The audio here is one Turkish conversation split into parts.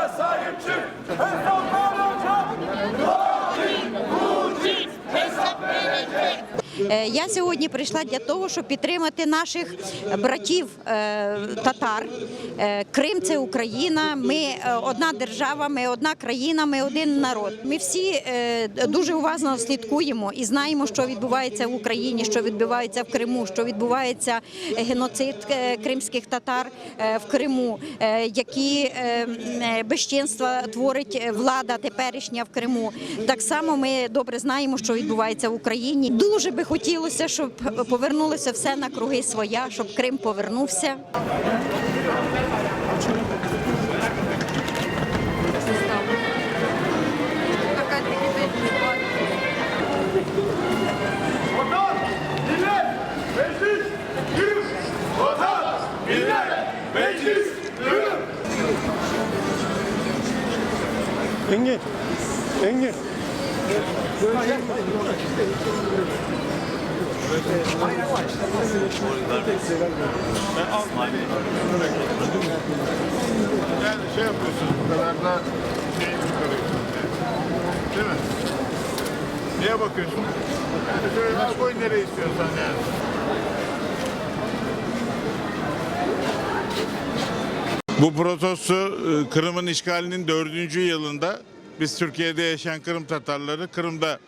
Vatanına sahip çık. Hesap verecek. Putin hesap verecek. Я сьогодні прийшла для того, щоб підтримати наших братів татар. Крим – це Україна, ми одна держава, ми одна країна, ми один народ. Ми всі дуже уважно слідкуємо і знаємо, що відбувається в Україні, що відбувається в Криму, що відбувається геноцид кримських татар в Криму, які безчинства творить влада теперішня в Криму. Так само ми добре знаємо, що відбувається в Україні. Дуже би хотілося, щоб повернулося все на круги своя, щоб Крим повернувся. Vatan, millet, meclis, yürü. Vatan, millet, meclis, yürü. Engin. Engin. Yani şey yapıyorsunuz bu kadar da şey çıkarıyorsunuz. Değil mi? Niye bakıyorsun? Yani şöyle az koy nereye istiyorsan yani. Bu protesto Kırım'ın işgalinin 4. yılında biz Türkiye'de yaşayan Kırım Tatarları Kırım'da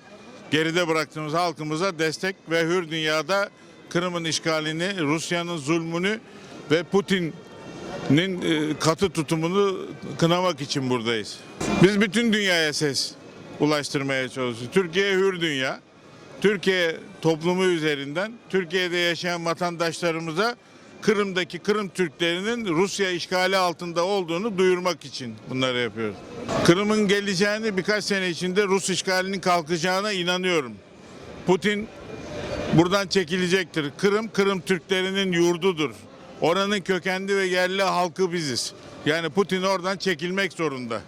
geride bıraktığımız halkımıza destek ve hür dünyada Kırım'ın işgalini, Rusya'nın zulmünü ve Putin'in katı tutumunu kınamak için buradayız. Biz bütün dünyaya ses ulaştırmaya çalışıyoruz. Türkiye hür dünya, Türkiye toplumu üzerinden Türkiye'de yaşayan vatandaşlarımıza Kırım'daki Kırım Türklerinin Rusya işgali altında olduğunu duyurmak için bunları yapıyoruz. Kırım'ın geleceğini birkaç sene içinde Rus işgalinin kalkacağına inanıyorum. Putin buradan çekilecektir. Kırım, Kırım Türklerinin yurdudur. Oranın kökenli ve yerli halkı biziz. Yani Putin oradan çekilmek zorunda.